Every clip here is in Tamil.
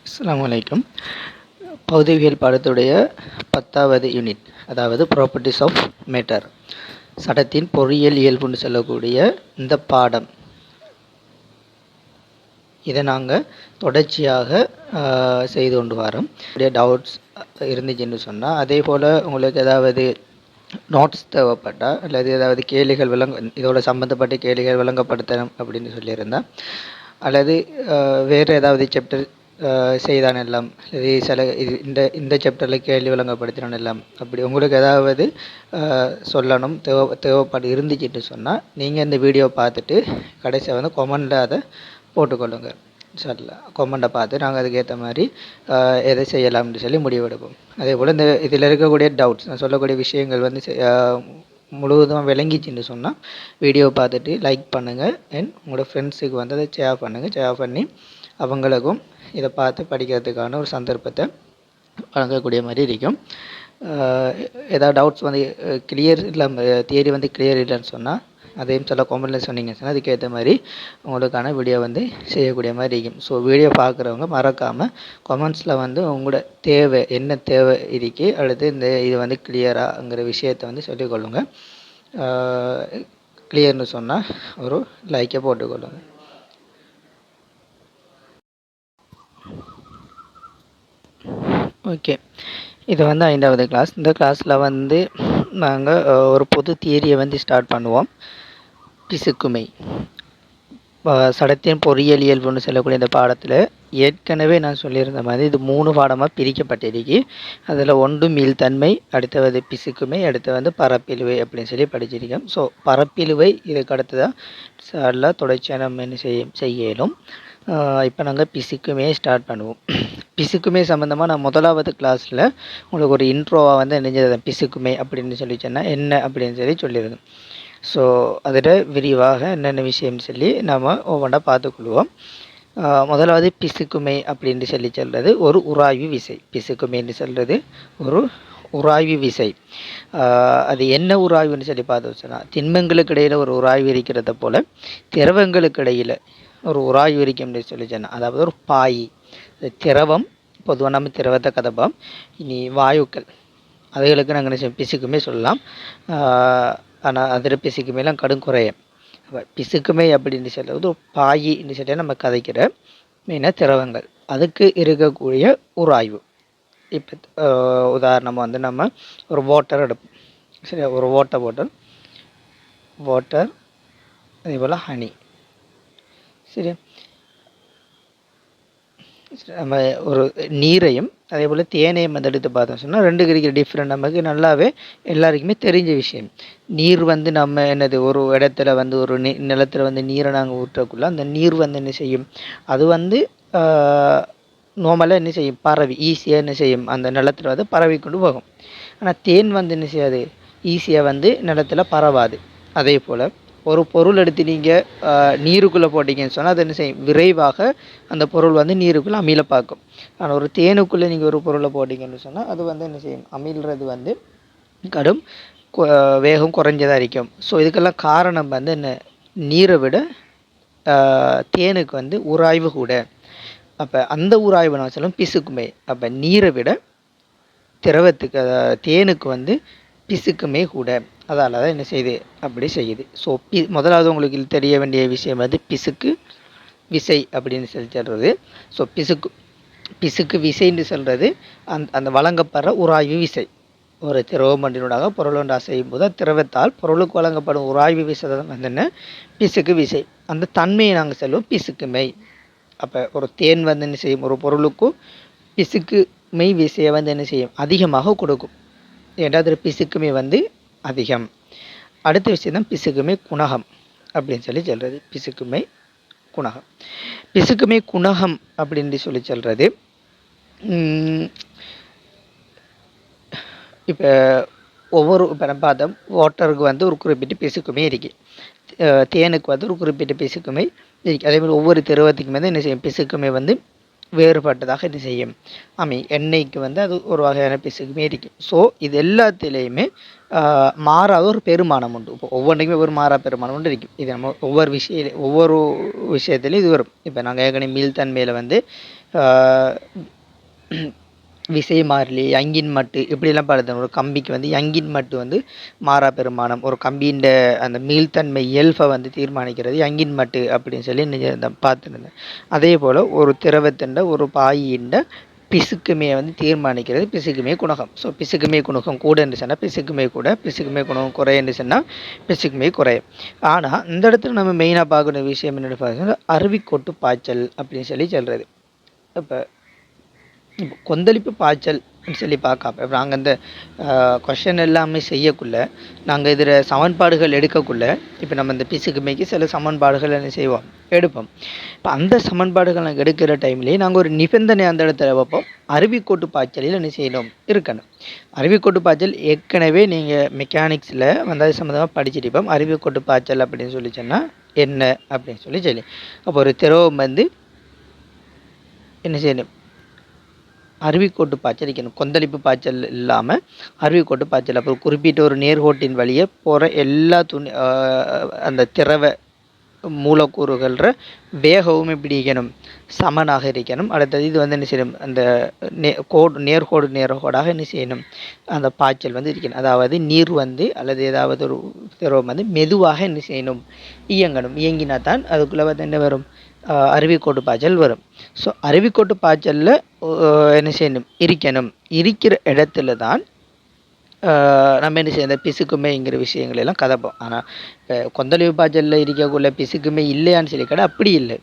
அஸ்ஸலாமு அலைக்கும். பௌதிகவியல் பாடத்துடைய 10வது யூனிட், அதாவது ப்ராப்பர்ட்டிஸ் ஆஃப் மேட்டர், சடத்தின் பொறியியல் இயல்புன்னு சொல்லக்கூடிய இந்த பாடம். இதை நாங்கள் தொடர்ச்சியாக செய்து கொண்டு வரோம். டவுட்ஸ் இருந்துச்சுன்னு சொன்னால், அதே போல் உங்களுக்கு ஏதாவது நோட்ஸ் தேவைப்பட்டால் அல்லது ஏதாவது கேள்விகள் இதோட சம்மந்தப்பட்ட கேள்விகள் விளங்கப்படுத்தணும் அப்படின்னு சொல்லியிருந்தால், அல்லது வேறு ஏதாவது சாப்டர் செய்தான் எல்லாம் இது இந்த சாப்டரில் கேள்வி விளங்கப்படுத்தினோம் எல்லாம் அப்படி உங்களுக்கு ஏதாவது சொல்லணும் தேவைப்பாடு இருந்துச்சுன்னு சொன்னால், நீங்கள் இந்த வீடியோ பார்த்துட்டு கடைசியாக வந்து கொமெண்டில் அதை போட்டுக்கொள்ளுங்க. சரில கொமெண்டை பார்த்து நாங்கள் அதுக்கேற்ற மாதிரி எதை செய்யலாம்னு சொல்லி முடிவெடுப்போம். அதே போல் இந்த இதில் இருக்கக்கூடிய டவுட்ஸ், நான் சொல்லக்கூடிய விஷயங்கள் வந்து முழுவதும் விளங்கிச்சுன்னு சொன்னால் வீடியோவை பார்த்துட்டு லைக் பண்ணுங்கள். அண்ட் உங்களோட ஃப்ரெண்ட்ஸுக்கு வந்து அதை ஷேர் பண்ணுங்கள். ஷேர் பண்ணி அவங்களுக்கும் இதை பார்த்து படிக்கிறதுக்கான ஒரு சந்தர்ப்பத்தை வழங்கக்கூடிய மாதிரி இருக்கும். ஏதாவது டவுட்ஸ் வந்து கிளியர் இல்லை, தியரி வந்து கிளியர் இல்லைன்னு சொன்னால் அதையும் சொல்ல கொமெண்டில் சொன்னீங்க சொன்னால் அதுக்கேற்ற மாதிரி உங்களுக்கான வீடியோ வந்து செய்யக்கூடிய மாதிரி இருக்கும். ஸோ வீடியோ பார்க்குறவங்க மறக்காமல் கொமெண்ட்ஸில் வந்து உங்களோட தேவை என்ன தேவை இருக்கு, அடுத்து இது வந்து கிளியராங்கிற விஷயத்தை வந்து சொல்லிக்கொள்ளுங்க. கிளியர்னு சொன்னால் ஒரு லைக்கை போட்டுக்கொள்ளுங்க. ஓகே, இது வந்து 5வது கிளாஸ். இந்த கிளாஸில் வந்து நாங்கள் ஒரு பொது தியரியை வந்து ஸ்டார்ட் பண்ணுவோம். பிசுக்குமை, சடத்தின் பொறியியல் இயல்புன்னு சொல்லக்கூடிய இந்த பாடத்தில் ஏற்கனவே நான் சொல்லியிருந்த மாதிரி இது 3 பாடமாக பிரிக்கப்பட்டிருக்கு. அதில் ஒன்று மீள்தன்மை, அடுத்தது பிசுக்குமை, அடுத்து வந்து பரப்பிலுவை அப்படின்னு சொல்லி படிச்சிருக்கேன். ஸோ பரப்பிலுவை இதுக்கு அடுத்ததான் சாரில் தொடர்ச்சியாக நம்ம என்ன செய்யலும். இப்போ நாங்கள் பிசுக்குமையை ஸ்டார்ட் பண்ணுவோம். பிசுக்குமை சம்மந்தமாக நான் 1வது கிளாஸில் உங்களுக்கு ஒரு இன்ட்ரோவாக வந்து நினைஞ்சது பிசுக்குமை அப்படின்னு சொல்லி சொன்னால் என்ன அப்படின்னு சொல்லியிருந்தோம். ஸோ அதில் விரிவாக என்னென்ன விஷயம்னு சொல்லி நம்ம ஒவ்வொன்றா பார்த்துக்கொள்வோம். முதலாவது பிசுக்குமை அப்படின்னு சொல்லி சொல்கிறது ஒரு உராய்வு விசை. பிசுக்குமைன்னு சொல்கிறது ஒரு உராய்வு விசை. அது என்ன உராய்வுன்னு சொல்லி பார்த்து சொன்னால், திண்மங்களுக்கு இடையில் ஒரு உராய்வு இருக்கிறத போல் திரவங்களுக்கு இடையில் ஒரு உராய்வு இருக்கும்னு சொல்லி சொன்னால், அதாவது ஒரு பாய் திரவம், பொதுவாக நம்ம திரவத்தை கதப்போம். இனி வாயுக்கள் அதுகளுக்கு நாங்கள் பிசுக்குமே சொல்லலாம். ஆனால் அதில் பிசுக்குமைலாம் கடும் குறையும். பிசுக்குமை அப்படின்னு சொல்லுவது ஒரு பாயின்னு சொல்லி நம்ம கதைக்கிற மெயினாக திரவங்கள் அதுக்கு இருக்கக்கூடிய உராய்வு. இப்போ உதாரணமாக வந்து நம்ம ஒரு வாட்டர் எடுப்போம். சரி, ஒரு வாட்டர் அதே போல் ஹனி. சரி, நம்ம ஒரு நீரையும் அதே போல் தேனையும் வந்து எடுத்து பார்த்தோம் சொன்னால் ரெண்டுக்கு இருக்கிற டிஃப்ரெண்ட் நமக்கு நல்லாவே எல்லாருக்குமே தெரிஞ்ச விஷயம். நீர் வந்து நம்ம என்னது ஒரு இடத்துல வந்து ஒரு நிலத்தில் வந்து நீரை நாங்கள் ஊற்றக்குள்ள அந்த நீர் வந்து என்ன செய்யும், அது வந்து நார்மலாக என்ன செய்யும், பரவி ஈஸியாக என்ன செய்யும், அந்த நிலத்தில் வந்து பரவி கொண்டு போகும். ஆனால் தேன் வந்து என்ன செய்யாது, ஈஸியாக வந்து நிலத்தில் பரவாது. அதே போல் ஒரு பொருள் எடுத்து நீங்கள் நீருக்குள்ளே போட்டிங்கன்னு சொன்னால் அது என்ன செய்யும், விரைவாக அந்த பொருள் வந்து நீருக்குள்ளே அமில பார்க்கும். ஆனால் ஒரு தேனுக்குள்ளே நீங்கள் ஒரு பொருளை போட்டிங்கன்னு சொன்னால் அது வந்து என்ன செய்யும், அமிழ்றது வந்து கடும் வேகம் குறைஞ்சதாக இருக்கும். ஸோ இதுக்கெல்லாம் காரணம் வந்து என்ன, நீரை விட தேனுக்கு வந்து உராய்வு கூட. அப்போ அந்த உராய்வு நான் சொல்லும் பிசுக்குமை. அப்போ நீரை விட திரவத்துக்கு தேனுக்கு வந்து பிசுக்குமே கூட. அதால் தான் என்ன செய்யுது, அப்படி செய்யுது. ஸோ முதலாவது உங்களுக்கு தெரிய வேண்டிய விஷயம் வந்து பிசுக்கு விசை அப்படின்னு சொல்லி சொல்கிறது. ஸோ பிசுக்கு விசைன்னு சொல்கிறது அந்த வழங்கப்படுற உராய்வு விசை. ஒரு திரவமண்டினூடாக பொருள் ஒன்றா செய்யும் போது திரவத்தால் பொருளுக்கு வழங்கப்படும் உராய்வு விசை தான் வந்து என்ன, பிசுக்கு விசை. அந்த தன்மையை நாங்கள் சொல்லுவோம் பிசுக்குமை. அப்போ ஒரு தேன் வந்து என்ன செய்யும், ஒரு பொருளுக்கும் பிசுக்குமை விசையை வந்து என்ன செய்யும், அதிகமாக கொடுக்கும். ஏதாவது பிசுக்குமை வந்து அதிகம். அடுத்த விஷயம் தான் பிசுக்குமை குணகம் அப்படின்னு சொல்லி சொல்கிறது. பிசுக்குமை குணகம். பிசுக்குமை குணகம் அப்படின்னு சொல்லி சொல்கிறது, இப்போ நம்ம பார்த்தோம் வாட்டருக்கு வந்து ஒரு குறிப்பிட்ட பிசுக்குமை இருக்குது, தேனுக்கு வந்து ஒரு குறிப்பிட்ட பிசுக்குமை இருக்குது. அதே மாதிரி ஒவ்வொரு திரவத்துக்குமே வந்து என்ன செய்யும், பிசுக்குமை வந்து வேறுபட்டதாக என்ன செய்யும் எண்ணெய்க்கு வந்து அது ஒரு வகையான பிசுக்குமே இருக்குது. ஸோ இது எல்லாத்திலையுமே மாறாத ஒரு பெருமானம் உண்டு. இப்போ ஒவ்வொன்றைக்குமே ஒரு மாறா பெருமானம் உண்டு இருக்குது. இது நம்ம ஒவ்வொரு விஷயத்துலையும் இது வரும். இப்போ நாங்கள் ஏற்கனவே மீள்தன்மையில் வந்து விசை மாறிலி, யங்கின் மட்டு இப்படிலாம் பாருது. ஒரு கம்பிக்கு வந்து யங்கின் மட்டு வந்து மாறா பெருமானம், ஒரு கம்பியின் அந்த மீள்தன்மை இயல்பை வந்து தீர்மானிக்கிறது யங்கின் மட்டு அப்படின்னு சொல்லி பார்த்துருந்தேன். அதே போல் ஒரு திரவத்தின் ஒரு பாயிண்ட பிசுக்குமே வந்து தீர்மானிக்கிறது பிசுக்குமே குணகம். ஸோ பிசுக்குமே குணகம் கூட என்று சொன்னால் பிசுக்குமே கூட, பிசுக்குமே குணகம் குறை என்று சொன்னால் பிசுக்குமே குறையும். ஆனால் இந்த இடத்துல நம்ம மெயினாக பார்க்கணும் விஷயம் என்னென்னு பார்த்தீங்கன்னா அருவிக்கோட்டு பாய்ச்சல் அப்படின்னு சொல்லி சொல்கிறது. இப்போ கொந்தளிப்பு பாய்ச்சல் சொல்லி பார்க்காம இப்போ நாங்கள் இந்த கொஷன் எல்லாமே செய்யக்குள்ள நாங்கள் இதில் சமன்பாடுகள் எடுக்கக்குள்ள இப்போ நம்ம இந்த பிசுக்குமைக்கு சில சமன்பாடுகள் என்ன செய்வோம், எடுப்போம். இப்போ அந்த சமன்பாடுகள் நாங்கள் எடுக்கிற டைம்லேயே நாங்கள் ஒரு நிபந்தனை அந்த இடத்துல வைப்போம். அருவிக்கோட்டு பாய்ச்சலில் என்ன செய்யணும், இருக்கணும். அருவிக்கோட்டு பாய்ச்சல் ஏற்கனவே நீங்கள் மெக்கானிக்ஸில் வந்து அது சம்மந்தமாக படிச்சிருப்போம். அருவிக்கோட்டு பாய்ச்சல் அப்படின்னு சொல்லி சொன்னால் என்ன அப்படின்னு சொல்லி அப்போ ஒரு திரவம் வந்து என்ன செய்யணும், அருவிக்கோட்டு பாய்ச்சல் இருக்கணும். கொந்தளிப்பு பாய்ச்சல் இல்லாமல் அருவிக்கோட்டு பாய்ச்சல். அப்போ குறிப்பிட்ட ஒரு நேர்கோட்டின் வழியே போகிற எல்லா அந்த திரவ மூலக்கூறுகள வேகமும் எப்படி இருக்கணும், சமனாக இருக்கணும். அடுத்தது இது வந்து என்ன செய்யணும், அந்த நேர்கோடாக என்ன செய்யணும், அந்த பாய்ச்சல் வந்து இருக்கணும். அதாவது நீர் வந்து அல்லது ஏதாவது ஒரு திரவம் வந்து மெதுவாக என்ன செய்யணும், இயங்கணும். இயங்கினா தான் அதுக்குள்ளே வந்து என்ன வரும், அருவிக்கோட்டு பாய்ச்சல் வரும். ஸோ அருவிக்கோட்டு பாய்ச்சலில் என்ன செய்யணும், இருக்கணும். இருக்கிற இடத்துல தான் நம்ம என்ன செய்ய, இந்த பிசுக்குமைங்கிற விஷயங்கள் எல்லாம் கதைப்போம். ஆனால் இப்போ கொந்தளிப்பு பாய்ச்சலில் இருக்கக்குள்ள பிசுக்குமை இல்லையான்னு சொல்லி கடை அப்படி இல்லை.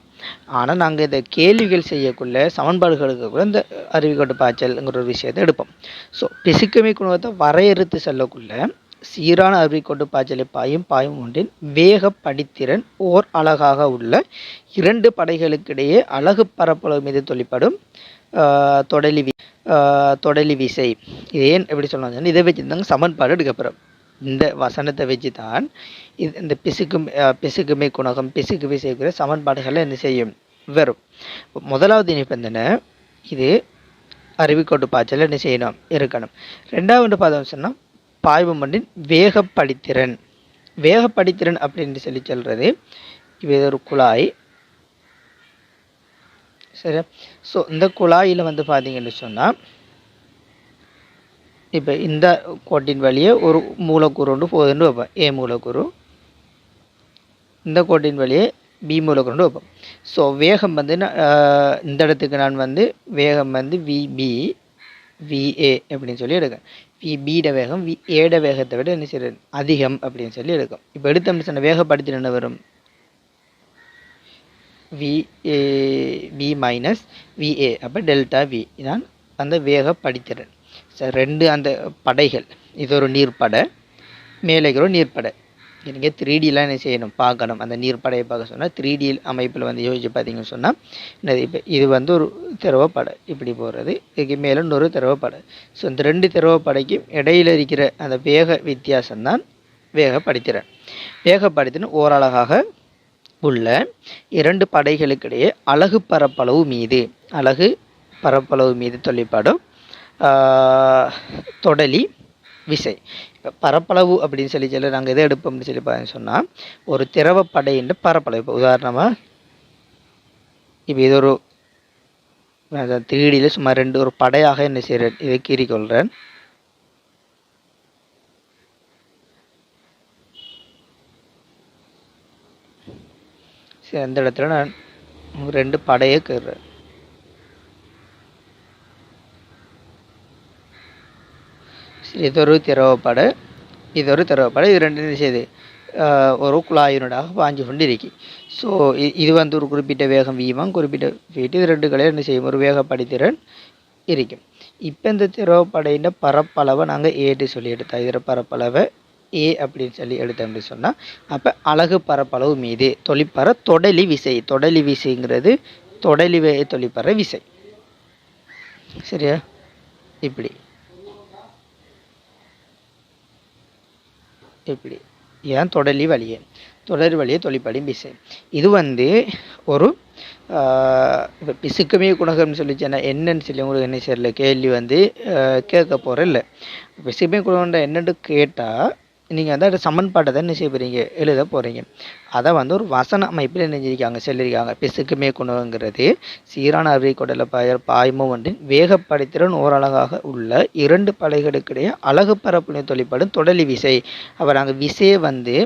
ஆனால் நாங்கள் இந்த கேள்விகள் செய்யக்குள்ள சமன்பாடுகளுக்கு கூட இந்த அருவிக்கோட்டு பாய்ச்சல்ங்கிற ஒரு விஷயத்தை எடுப்போம். ஸோ பிசுக்குமை குணத்தை வரையறுத்து செல்லக்குள்ள சீரான அருவிக்கோட்டு பாய்ச்சலை பாயும் ஒன்றின் வேக படித்திறன் ஓர் அலகாக உள்ள இரண்டு படைகளுக்கிடையே அலகு பரப்பளவு மீது தொழிற்படும் தொடலி விசை. இது ஏன் எப்படி சொல்லணும், இதை வச்சு தாங்க சமன்பாடு எடுக்கப்புறம் இந்த வசனத்தை வச்சு தான் இந்த பிசுக்குமை குணகம் பிசுக்கு விசைக்குரிய சமன்பாடுகளை என்ன செய்யும் வரும். முதலாவது நிபந்தனை இது அருவிக்கோட்டு பாய்ச்சல் என்ன செய்யணும், இருக்கணும். ரெண்டாவது பார்த்தோம் சொன்னால் பாய்வு மண்டின் வேகப்படித்திறன். வேகப்படித்திறன் அப்படின்னு சொல்லி சொல்கிறது இது ஒரு குழாய், சரி. ஸோ இந்த குழாயில் வந்து பார்த்தீங்கன்னு சொன்னால் இப்போ இந்த கோட்டின் வழியே ஒரு மூலக்கூறு ஒன்று போகுதுன்னு வைப்பேன், ஏ மூலக்கூறு. இந்த கோட்டின் வழியே பி மூலக்கூறு வைப்போம். ஸோ வேகம் வந்து இந்த இடத்துக்கு நான் வந்து வேகம் வந்து விபி விஏ அப்படின்னு சொல்லி எடுக்கேன். விபியோட வேகம் விஏட வேகத்தை விட என்ன செய்யறது அதிகம் அப்படின்னு சொல்லி எடுக்கும். இப்போ எடுத்தோம்னு சொன்ன வேகப்படுத்தி என்ன வரும், வி மைனஸ் விஏ, அப்போ டெல்டா வி தான் அந்த வேகப்படுத்திறன். சார் ரெண்டு அந்த படைகள், இது ஒரு நீர்ப்படை, மேலே ஒரு நீர்ப்படை. நீங்கள் 3Dலாம் என்ன செய்யணும், பார்க்கணும். அந்த நீர்ப்படையை பார்க்க சொன்னால் 3D அமைப்பில் வந்து யோசிச்சு பார்த்தீங்கன்னு சொன்னால் என்னது, இப்போ இது வந்து ஒரு திரவப்படை இப்படி போகிறது, இதுக்கு மேலே இன்னொரு திரவப்படை. ஸோ இந்த ரெண்டு திரவப்படைக்கும் இடையில் இருக்கிற அந்த வேக வித்தியாசம்தான் வேகப்படுத்திறன். வேகப்படுத்தின ஓரளவாக உள்ள இரண்டு படைகளுக்கிடையே அலகு பரப்பளவு மீது தொழிற்படும் தொடலி விசை. இப்போ பரப்பளவு அப்படின்னு சொல்லி நாங்கள் எதை எடுப்போம்னு சொல்லி பார்த்தீங்கன்னு சொன்னால் ஒரு திரவப்படையின் பரப்பளவு. இப்போ உதாரணமாக இப்போ இது ஒரு 3Dயில் சுமார் ரெண்டு ஒரு படையாக என்ன செய்கிறேன், இதை கீறிக்கொள்கிறேன். சரி, அந்த இடத்துல நான் ரெண்டு படையை கீறுறேன். இது ஒரு திரவப்படை, இது ரெண்டு செய்து ஒரு குழாயினடாக பாஞ்சு கொண்டு இருக்கு. ஸோ இது வந்து ஒரு குறிப்பிட்ட வேகம் வீமம், குறிப்பிட்ட வீட்டு, இது ரெண்டு கலையும் என்ன செய்யும், ஒரு வேகப்படுத்திறன் இருக்கும். இப்போ இந்த திரவப்படையின் பரப்பளவை நாங்கள் ஏட்டு சொல்லி எடுத்தோம். இதில் பரப்பளவை ஏ அப்படின்னு சொல்லி எடுத்தோம் அப்படின்னு சொன்னால் அப்போ அலகு பரப்பளவு மீது தொழிற்பற தொடலி விசைங்கிறது தொடலி தொழிற்பற விசை. சரியா, இப்படி ஏன் தொடர் வழியே தொழிற்படும் விசை. இது வந்து ஒரு இப்போ பிசுக்குமே குணகம்னு சொல்லிச்சேன்னா என்னன்னு சொல்லி உங்களுக்கு என்ன செய்யல கேள்வி வந்து கேட்க போகிற இல்லை. பிசுக்குமே குணகம் என்னென்னு கேட்டால் நீங்கள் வந்து அந்த சமன்பாட்டை தான் என்ன செய்ய போகிறீங்க, எழுத போகிறீங்க. அதை வந்து ஒரு வசன அமைப்பில் என்ன செஞ்சிருக்காங்க, சொல்லியிருக்காங்க. பிசுக்கு மேற்கொண்டுங்கிறது சீரான அறிவிக்கொடல பாய்மம் ஒன்றின் வேகப்படைத்திறன் ஓரளவாக உள்ள 2 படைகளுக்கிடையே அலகு பரப்புனை தொழிற்படும் தொடலி விசை. அப்போ நாங்கள் விசையை வந்து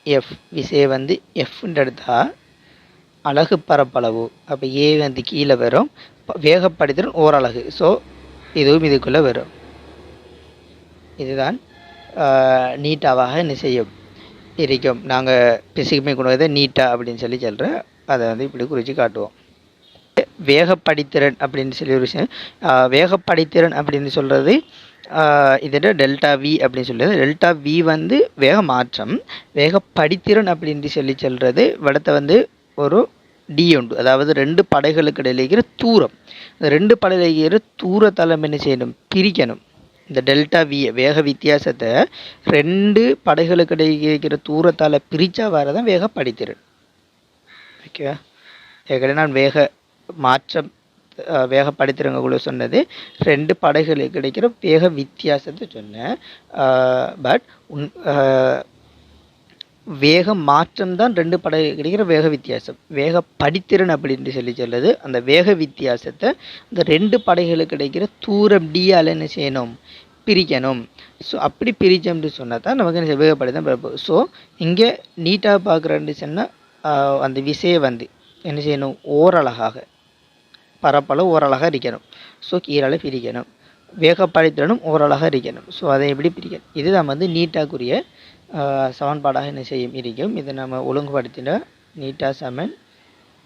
எஃப் விசையை வந்து எஃப்ன்னு எடுத்தால் அலகு பரப்பளவு, அப்போ ஏ வந்து கீழே வரும், வேகப்படுத்திறன் ஓரலகு, ஸோ இதுவும் இதுக்குள்ளே வரும். இதுதான் நீட்டாவாக என்ன செய்யும் இருக்கும். நாங்கள் பிசுக்குமே கொண்டு வரதை நீட்டா அப்படின்னு சொல்லி சொல்கிறேன். அதை வந்து இப்படி குறித்து காட்டுவோம். வேகப்படித்திறன் அப்படின்னு சொல்லி ஒரு விஷயம், வேகப்படித்திறன் அப்படின்னு சொல்கிறது இதோட டெல்டா வி அப்படின்னு சொல்கிறது. டெல்டா வி வந்து வேக மாற்றம். வேகப்படித்திறன் அப்படின்னு சொல்லி சொல்கிறது வடத்தை வந்து ஒரு டி உண்டு, அதாவது 2 படைகளுக்கு இடையில இருக்கிற தூரம். இந்த 2 படையில் இருக்கிற தூரத்தளம் என்ன செய்யணும், பிரிக்கணும். இந்த டெல்டா வி வேக வித்தியாசத்தை 2 படைகளுக்கு இடையே இருக்கிற தூரத்தால் பிரித்தா வரதான் வேகப்படித்திறன். ஓகேவா? ஏற்கனவே நான் வேக மாற்றம் வேகப்படுத்துறவங்களுக்குள்ள சொன்னது 2 படைகளுக்கு கிடைக்கிற வேக வித்தியாசத்தை சொன்னேன். பட் வேக மாற்றம் தான் 2 படைகளுக்கு கிடைக்கிற வேக வித்தியாசம். வேக படித்திறன் அப்படின்னு சொல்லி சொல்லுது அந்த வேக வித்தியாசத்தை இந்த 2 படைகளுக்கு கிடைக்கிற தூரம் டியால் என்ன செய்யணும், பிரிக்கணும். ஸோ அப்படி பிரித்தோம்னு சொன்னால் தான் நமக்கு என்ன வேகப்படுதான் பிறப்பு. ஸோ இங்கே நீட்டாக பார்க்குறேன்னு சொன்னால் அந்த விசையை வந்து என்ன செய்யணும், ஓரளகாக பரப்பளவு ஓரளவாக இருக்கணும். ஸோ கீழே பிரிக்கணும். வேகப்படைத்திறனும் ஓரளவாக இருக்கணும். ஸோ அதை எப்படி பிரிக்கணும், இதுதான் வந்து நீட்டாக்குரிய சமன்பாடாக என்ன செய்யும் இருக்கும். இதை நம்ம ஒழுங்குபடுத்தினா நீட்டா சமன்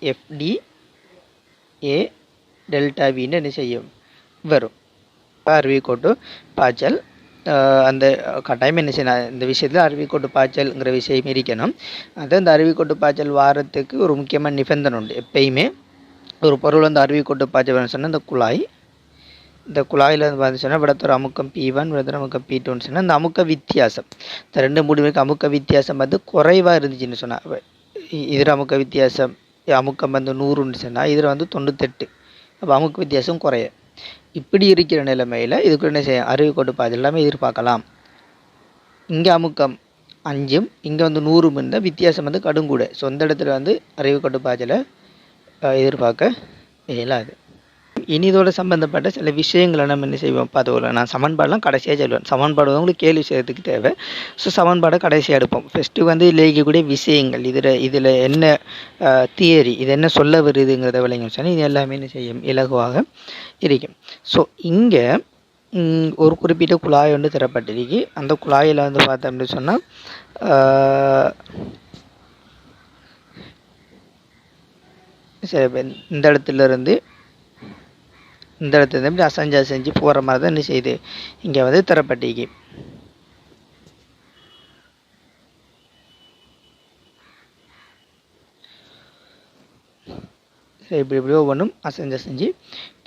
எஃப்டி ஏ டெல்டா வின்னு என்ன செய்யும் வரும். அருவிக்கோட்டு பாய்ச்சல் அந்த கட்டாயம் என்ன செய்யணும், இந்த விஷயத்தில் அருவிக்கோட்டு பாய்ச்சல்ங்கிற விஷயம் இருக்கணும். அது அந்த அருவிக்கோட்டு பாய்ச்சல் வாரத்துக்கு ஒரு முக்கியமான நிபந்தனை உண்டு. எப்பயுமே ஒரு பொருள் வந்து அருவிக்கோட்டு பாய்ச்சல் சொன்னால் இந்த குழாய், இந்த குழாயில் வந்து பார்த்து சொன்னால் விடத்தொரு அமுக்கம் P1 விடத்தொரு அமுக்கம் P2ன்னு சொன்னால் இந்த அமுக்க வித்தியாசம் இந்த 2 முடிவுக்கு அமுக்க வித்தியாசம் வந்து குறைவாக இருந்துச்சுன்னு சொன்னால், இதில் அமுக்க வித்தியாசம் அமுக்கம் வந்து 100ன்னு சொன்னால் இதில் வந்து 98. அப்போ அமுக்க வித்தியாசம் குறைய. இப்படி இருக்கிற நிலைமையில் இதுக்கு என்ன செய்யும், அருவிக்கோட்டு பாய்ச்சல் எல்லாமே எதிர்பார்க்கலாம். இங்கே அமுக்கம் 5 இங்கே வந்து 100 இருந்தால் வித்தியாசம் வந்து கடுங்கூட. ஸோ அந்த இடத்துல வந்து அருவிக்கோட்டு பாய்ச்சலை எதிர்பார்க்க இயலாது. இனி இதோட சம்மந்தப்பட்ட சில விஷயங்களை நம்ம என்ன செய்வோம் பார்த்துக்கலாம். நான் சமன்பாடெலாம் கடைசியாக சொல்லுவேன். சமன்பாடு உங்களுக்கு கேள்வி செய்யறதுக்கு தேவை. ஸோ சமன்பாடை கடைசியாக எடுப்போம். ஃபஸ்ட்டு வந்து இதில் இருக்கக்கூடிய விஷயங்கள், இதில் என்ன தியரி, இது என்ன சொல்ல வருதுங்கிறத விளங்கி சொன்னால் இது எல்லாமே என்ன செய்யும் இலகுவாக இருக்கும். ஸோ இங்கே ஒரு குறிப்பிட்ட குழாய் வந்து தரப்பட்டிருக்கு. அந்த குழாயில் வந்து பார்த்தோம்னு சொன்னால் சரி இந்த இடத்துலேருந்து இந்த இடத்துல இப்படி அசைஞ்சு போகிற மாதிரி தான் என்ன செய்யுது இங்கே வந்து தரப்பட்டிக்கு. சரி இப்படி ஒவ்வொன்றும் அசைஞ்சு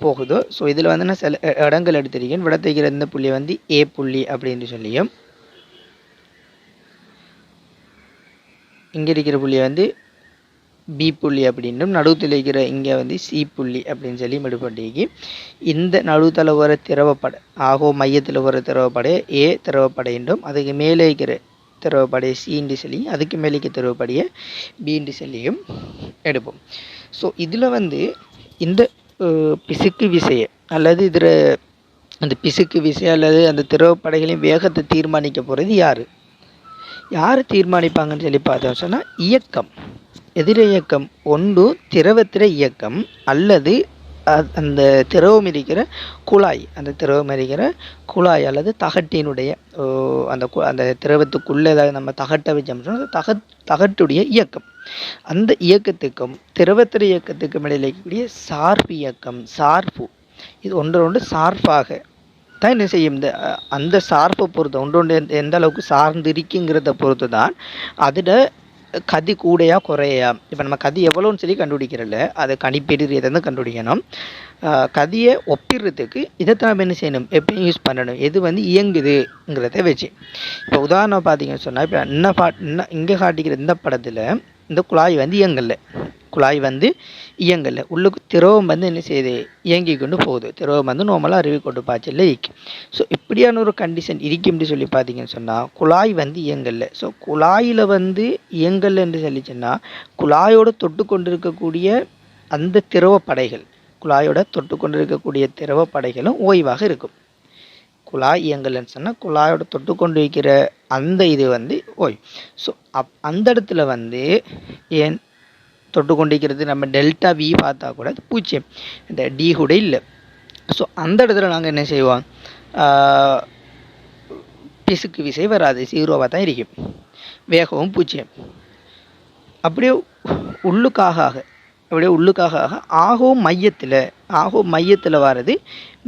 போகுதோ. ஸோ இதில் வந்து நான் சில இடங்கள் எடுத்திருக்கேன். விடத்தைக்கிற இந்த புள்ளி வந்து ஏ புள்ளி அப்படின்னு சொல்லியும், இங்கே இருக்கிற புள்ளியை வந்து பி புள்ளி அப்படின்னும், நடுவில் இருக்கிற இங்கே வந்து சி புள்ளி அப்படின்னு சொல்லி எடுப்பட்டிக்கு. இந்த நடுத்தல வர திரவப்படை ஆகோ மையத்தில் வர திரவப்படைய ஏ திரவப்படை என்றும், அதுக்கு மேலே இருக்கிற திரவப்படைய சின்னு சொல்லியும், அதுக்கு மேலே இருக்கிற திரவப்படைய பின்னு சொல்லியும் எடுப்போம். ஸோ இதில் வந்து இந்த பிசுக்கு விசையை அல்லது இதில் அந்த பிசுக்கு விசை அல்லது அந்த திரவப்படைகளின் வேகத்தை தீர்மானிக்க போகிறது யார் தீர்மானிப்பாங்கன்னு சொல்லி பார்த்தோம் சொன்னால் இயக்கம், எதிர இயக்கம் ஒன்று திரவத்திர இயக்கம் அல்லது அந்த திரவம் இருக்கிற குழாய், அந்த திரவம் இருக்கிற குழாய் அல்லது தகட்டினுடைய அந்த திரவத்துக்குள்ளே ஏதாவது நம்ம தகட்டை வச்சோம்னா தகட்டுடைய இயக்கம், அந்த இயக்கத்துக்கும் திரவத்திர இயக்கத்துக்கும் இடையில் இருக்கக்கூடிய சார்பு இயக்கம், சார்பு, இது ஒன்று சார்பாக தான் என்ன செய்யும், அந்த சார்பை பொறுத்து ஒன்று எந்த அளவுக்கு சார்ந்து இருக்குங்கிறத பொறுத்து தான் அதில் கதி கூடையா குறையா. இப்போ நம்ம கதி எவ்வளோன்னு சொல்லி கண்டுபிடிக்கிறல, அதை கணிப்பீடு இதை கண்டுபிடிக்கணும். கதியை ஒப்பிடுறதுக்கு இதைத்தான் நம்ம என்ன செய்யணும், எப்பயும் யூஸ் பண்ணணும், எது வந்து இயங்குதுங்கிறத வச்சு. இப்போ உதாரணம் பார்த்தீங்கன்னு சொன்னால், இப்போ இங்கே காட்டிக்கிற இந்த படத்தில் இந்த குழாய் வந்து இயங்கலை. குழாய் வந்து இயங்கலை. உள்ளுக்கு திரவம் வந்து என்ன செய்யுது, இயங்கி கொண்டு போகுது. திரவம் வந்து நார்மலாக அருவி கொண்டு பாய்ச்சலில் இருக்கு. ஸோ இப்படியான ஒரு கண்டிஷன் இருக்கும்னு சொல்லி பார்த்தீங்கன்னு சொன்னால் குழாய் வந்து இயங்கலை. ஸோ குழாயில் வந்து இயங்கலைன்னு சொல்லிச்சுன்னா குழாயோட தொட்டு கொண்டு இருக்கக்கூடிய அந்த திரவ படைகள், குழாயோட தொட்டு கொண்டு இருக்கக்கூடிய திரவ படைகளும் ஓய்வாக இருக்கும். குழாய் இயங்கலைன்னு சொன்னால் குழாயோட தொட்டு கொண்டு வைக்கிற அந்த இது வந்து ஓய். ஸோ அந்த இடத்துல வந்து ஏன் தொட்டு கொண்டிருக்கிறது, நம்ம டெல்டா வி பார்த்தா கூட அது 0, இந்த டி கூட இல்லை. ஸோ அந்த இடத்துல நாங்கள் என்ன செய்வோம், பிசுக்கு விசை வராது, 0வாக தான் இருக்கும். வேகமும் 0. அப்படியே உள்ளுக்காக ஆகவும் மையத்தில் வர்றது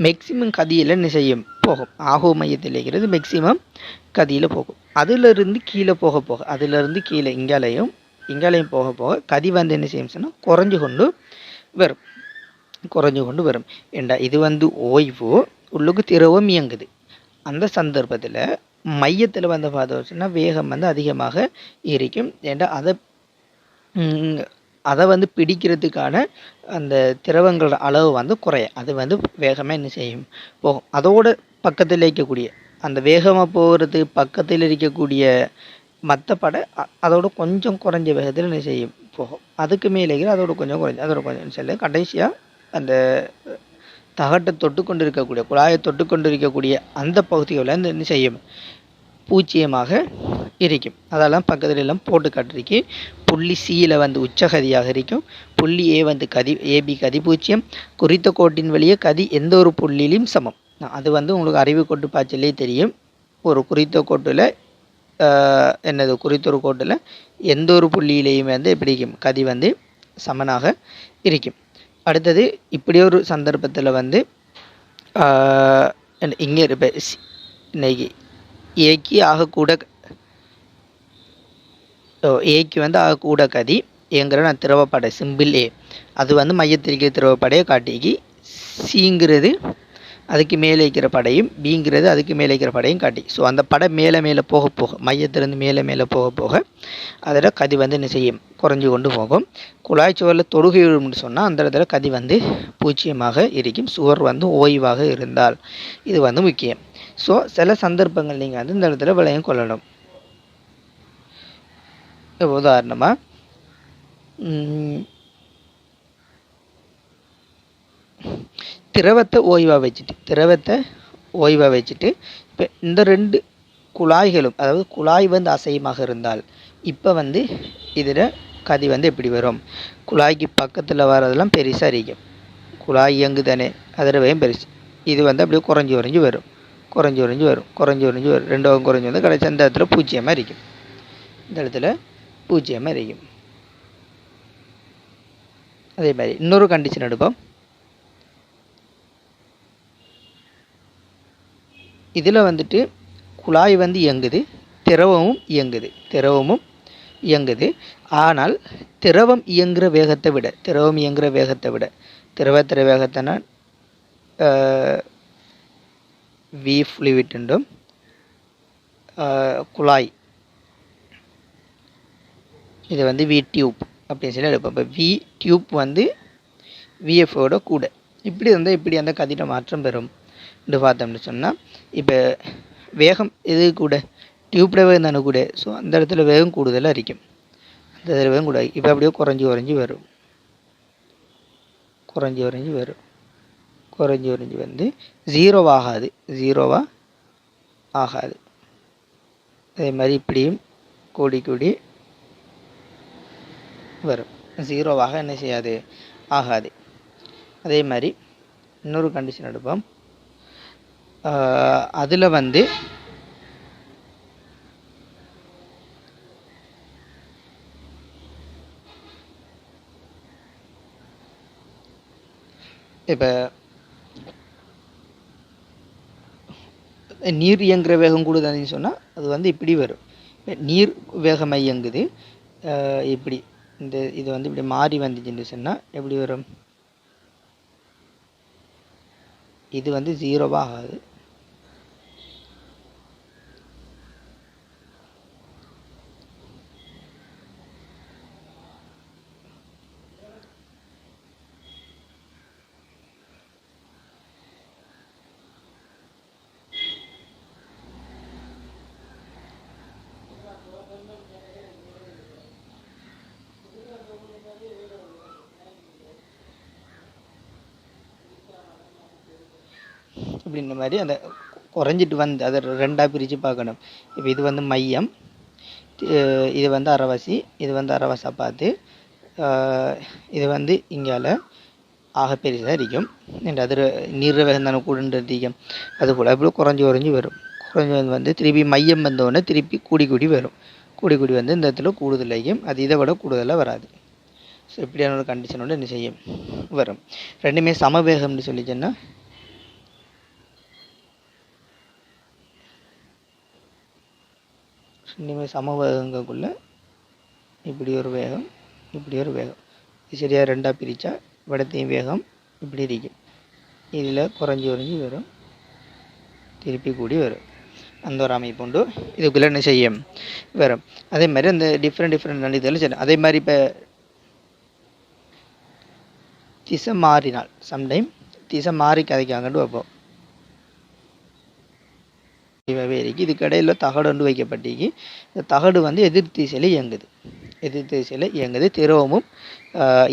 மேக்சிமம் கதியில் என்ன செய்யும் போகும். ஆகவும் மையத்தில் இருக்கிறது மேக்சிமம் கதியில் போகும். அதிலிருந்து கீழே போக அதிலிருந்து கீழே இங்காலையும் போக கதி வந்து என்ன செய்யும் சொன்னால் குறைஞ்சு கொண்டு வரும். ஏண்டா இது வந்து ஓய்வு, உள்ளுக்கு திரவம் இயங்குது. அந்த சந்தர்ப்பத்தில் மையத்தில் வந்து பார்த்தோம்னா வேகம் வந்து அதிகமாக இருக்கும். ஏண்டா அதை வந்து பிடிக்கிறதுக்கான அந்த திரவங்களோட அளவு வந்து குறையும். அது வந்து வேகமாக என்ன செய்யும் போகும். அதோட பக்கத்தில் இருக்கக்கூடிய அந்த வேகமாக போகிறது பக்கத்தில் இருக்கக்கூடிய மற்ற படை அதோட கொஞ்சம் குறைஞ்ச வேகத்தில் என்ன செய்யும் போகும். அதுக்கு மேலே அதோட கொஞ்சம் செல்ல கடைசியாக அந்த தகட்டை தொட்டு கொண்டு இருக்கக்கூடிய குழாயை தொட்டு கொண்டு இருக்கக்கூடிய அந்த பகுதிகளில் என்ன செய்யும் 0 இருக்கும். அதெல்லாம் பக்கத்துல எல்லாம் போட்டு காட்டிருக்கு. புள்ளி சியில் வந்து உச்சகதியாக இருக்கும். புள்ளி ஏ வந்து ஏபி கதி 0. குறித்த கோட்டின் வழியே கதி எந்த ஒரு புள்ளியிலும் சமம். அது வந்து உங்களுக்கு அறிவு கோட்டு பாய்ச்சலே தெரியும். ஒரு குறித்த கோட்டில் குறித்த ஒரு கோட்டில் எந்த ஒரு புள்ளியிலையுமே வந்து எப்படி இருக்கும், கதி வந்து சமனாக இருக்கும். அடுத்தது இப்படி ஒரு சந்தர்ப்பத்தில் வந்து இங்கே இருப்ப இன்னைக்கு ஏக்கு வந்து ஆகக்கூட கதி என்கிற நான் திரவப்படை சிம்பிள் ஏ, அது வந்து மையத்திற்கு திரவப்படையை காட்டிக்கு. சிங்கிறது அதுக்கு மேலே இருக்கிற படையும், பிங்கிறது அதுக்கு மேலே இருக்கிற படையும் காட்டி. ஸோ அந்த படை மேலே போக மையத்திலிருந்து மேலே போக அதில் கதி வந்து என்ன செய்யும் குறைஞ்சி கொண்டு போகும். குழாய் சுவரில் தொடுகை விழும்னு சொன்னால் அந்த இடத்துல கதி வந்து 0 இருக்கும். சுவர் வந்து ஓய்வாக இருந்தால் இது வந்து முக்கியம். ஸோ சில சந்தர்ப்பங்கள் நீங்கள் வந்து இந்த இடத்துல விளையம் கொள்ளணும். உதாரணமாக திரவத்தை ஓய்வாக வச்சுட்டு இப்போ இந்த 2 குழாய்களும், அதாவது குழாய் வந்து அசையமாக இருந்தால் இப்போ வந்து இதில் கதி வந்து எப்படி வரும், குழாய்க்கு பக்கத்தில் வரதெல்லாம் பெருசாக இருக்கும். குழாய் இயங்கு தானே, அதில் வேகம் பெருசு. இது வந்து அப்படியே குறைஞ்சி வரும். ரெண்டாவது குறைஞ்சி வந்து கடைசி அந்த இடத்துல 0 இருக்கும். இந்த இடத்துல 0 இருக்கும். அதே மாதிரி இன்னொரு கண்டிஷன் எடுப்போம். இதில் வந்துட்டு குழாய் வந்து இயங்குது, திரவமும் இயங்குது. ஆனால் திரவம் இயங்குகிற வேகத்தை விட திரவத்திற வேகத்தைனா வி ஃப்ளூயிட் என்றும் குழாய் இது வந்து வி டியூப் அப்படின்னு சொல்லி எடுப்போம். இப்போ வி டியூப் வந்து விஎஃப்ஓட கூட இப்படி அந்த கதிர மாற்றம் பெறும் என்று பார்த்தோம்னு சொன்னால், இப்போ வேகம் எது கூட, டியூப்ல வேகம் தானே கூட. ஸோ அந்த இடத்துல வேகம் கூடுதலாக இருக்கும். அந்த இதில் வேகம் கூட இப்போ அப்படியே குறைஞ்சி வரும். வந்து 0 ஆகாது. அதே மாதிரி இப்படியும் கூடி வரும். 0 என்ன செய்யாது, ஆகாது. அதே மாதிரி இன்னொரு கண்டிஷன் எடுப்போம். அதில் வந்து இப்போ நீர் இயங்குகிற வேகம் கூடுதான்னு சொன்னால் அது வந்து இப்படி வரும். நீர் வேகமாக இயங்குது இப்படி இது வந்து இப்படி மாறி வந்துச்சுன்னு சொன்னால் எப்படி வரும், இது வந்து 0 ஆகாது. இப்படின்ற மாதிரி அந்த குறைஞ்சிட்டு வந்து அதை ரெண்டாக பிரித்து பார்க்கணும். இப்போ இது வந்து மையம், இது வந்து அரைவாசி, இது வந்து அரைவாசா பார்த்து இது வந்து இங்கால ஆக பெருசாக இருக்கும். அது நீர் வேகம் தானே கூடுன்றதிகம், அது போல் அப்படி குறைஞ்சி வரும். குறைஞ்சி வந்து திருப்பி மையம் வந்தோடனே திருப்பி கூடி வரும். கூடி வந்து இந்த இடத்துல கூடுதலையும் அது இதை விட கூடுதலாக வராது. ஸோ இப்படியான ஒரு கண்டிஷனோட என்ன செய்யும் வரும். ரெண்டுமே சமவேகம்னு சொல்லிச்சேன்னா ரெண்டுமே சமவேகங்களுக்குள்ள இப்படி ஒரு வேகம், இப்படி ஒரு வேகம், இது சரியாக ரெண்டாக பிரித்தா வடத்தையும் வேகம் இப்படி இருக்கும். இதில் குறைஞ்சி வரும், திருப்பி கூடி வரும். அந்த ஒரு அமைப்பு உண்டு. இதுக்குள்ளே என்ன செய்யும் வரும். அதே மாதிரி அந்த டிஃப்ரெண்ட் இதில் சரி. அதே மாதிரி இப்போ திசை மாறினால் சம்டைம் திசை மாறி கதைக்காங்கன்னு வைப்போம். இதுக்கு இடையில் தகடு ஒன்று வைக்கப்பட்டிக்கு. இந்த தகடு வந்து எதிர் திசையில் இயங்குது, திரவமும்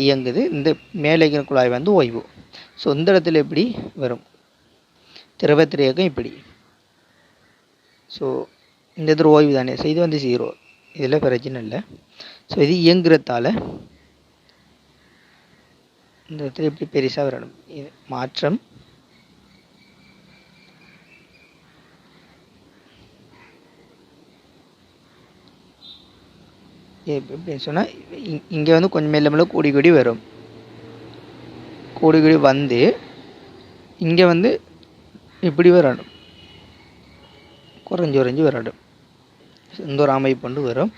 இயங்குது. இந்த மேலே குழாய் வந்து ஓய்வு. ஸோ இந்த இடத்துல எப்படி வரும் திரவத்திர இயக்கம் இப்படி. ஸோ இந்த இடத்துல ஓய்வு தானே. ஸோ இது வந்து 0, இதில் பிரச்சனை இல்லை. ஸோ இது இயங்குறதால இந்த இடத்துல எப்படி பெருசாக வரணும். இது மாற்றம் எப்படின்னு சொன்னால் இங்கே வந்து கொஞ்சம் மெல்ல கூடி வரும். கூடி வந்து இங்கே வந்து இப்படி வரணும், குறைஞ்சி வரணும். இந்த ஒரு அமைப்பு கொண்டு வரும்.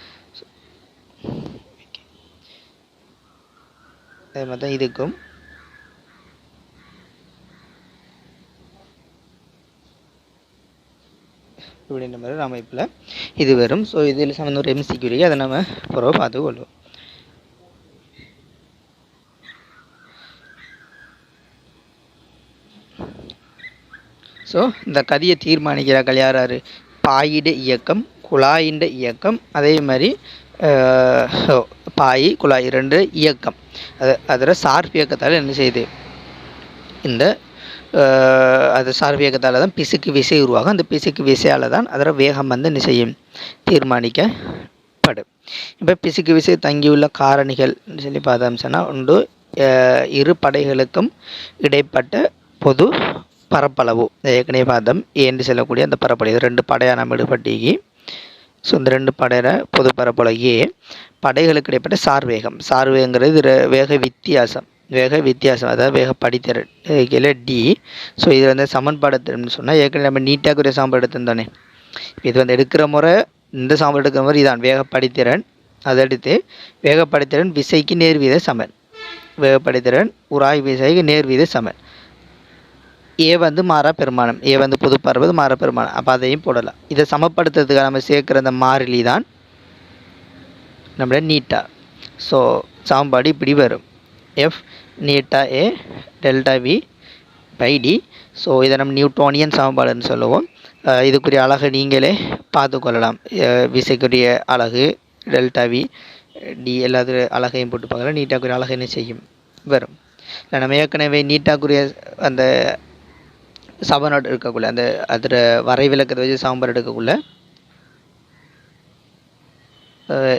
அதே மாதிரி தான் இதுக்கும் இப்படின்ற மாதிரி ஒரு அமைப்பில் இது வரும். ஸோ இதில் சம்மந்த ஒரு எம்சிக்யூ அதை நம்ம பிறகு பார்த்துக்கொள்வோம். ஸோ இந்த கதியை தீர்மானிக்கிறார்கள் யார்? பாயிட இயக்கம், குழாயின்ற இயக்கம், அதே மாதிரி பாய் குழாய் ரெண்டு இயக்கம். அதில் சார்பு இயக்கத்தால் என்ன செய்யுது, இந்த அது சார்பு இயக்கத்தால் தான் பிசுக்கு விசை உருவாகும். அந்த பிசுக்கு விசையால் தான் அதில் வேகம் வந்து என்ன செய்யும் தீர்மானிக்கப்படும். இப்போ பிசுக்கு விசை தங்கியுள்ள காரணிகள் சொல்லி பார்த்தோம்னா உண்டு. இரு படைகளுக்கும் இடைப்பட்ட பொது பரப்பளவு ஏற்கனவே பார்த்தோம். என்று சொல்லக்கூடிய அந்த பரப்பளவு ரெண்டு படையாக நம்ம ஈடுபட்டிக்கு. ஸோ இந்த ரெண்டு படையில பொது பரப்பளவு படைகளுக்கு இடைப்பட்ட சார்வேகங்கிறது வேக வித்தியாசம், அதாவது வேக படித்திறன் கீழே டி. ஸோ இது வந்து சமன்பாடு சொன்னால் ஏற்கனவே நம்ம நீட்டாக ஒரு சமன்பாடு எடுத்திருந்தோன்னே. இது வந்து எடுக்கிற முறை, இந்த சமன்பாடு எடுக்கிற முறை இதான் வேக படித்திறன். அதை எடுத்து வேகப்படித்திறன் விசைக்கு நேர்வீத சமன், வேகப்படித்திறன் உராய் விசைக்கு நேர்வீத சமன். ஏ வந்து மாறா பெருமானம், ஏ வந்து பொது பரவது மாறா பெருமானம். அப்போ அதையும் போடலாம். இதை சமப்படுத்துறதுக்காக நம்ம சேர்க்குற அந்த மாறிலி தான் நம்மளோட நீட்டா. ஸோ சமன்பாடு இப்படி வரும். எஃப் நீட்டா ஏ delta v by t. So இதை நம்ம நியூட்டோனியன் சமன்பாடுன்னு சொல்லுவோம். இதுக்குரிய அழகை நீங்களே பார்த்து கொள்ளலாம். விசைக்குரிய அழகு டெல்டா வி டி எல்லாத்து அழகையும் போட்டு பார்க்கலாம். நீட்டாக்குரிய அழகு என்ன செய்யும் வரும். இல்லை நம்ம ஏற்கனவே நீட்டாக்குரிய அந்த சமன்பாடு எடுக்கக்குள்ள அந்த அதில் வரை விளக்கத்தை வச்சு சமன்பாடு எடுக்கக்குள்ள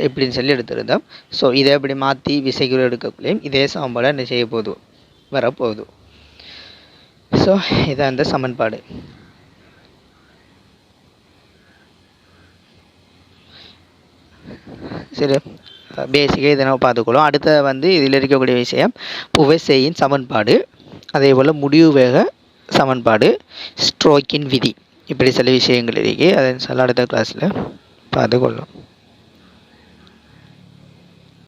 எப்படின்னு சொல்லி எடுத்துருந்தோம். ஸோ இதை எப்படி மாற்றி விசைக்குள்ள எடுக்கக்குள்ளேயும் இதே சமன்பாடு என்ன செய்ய போகுது வரப்போகுது. ஸோ இதான் அந்த சமன்பாடு. சரி, பேசிக்காக இதை நம்ம பார்த்துக்கொள்ளும். அடுத்த வந்து இதில் இருக்கக்கூடிய விஷயம் புவிசையின் சமன்பாடு, அதே போல் முடிவு வேக சமன்பாடு, ஸ்ட்ரோக்கின் விதி, இப்படி சில விஷயங்கள் இருக்கு. அதை சொல்ல அடுத்த கிளாஸில் பார்த்துக்கொள்ளும்.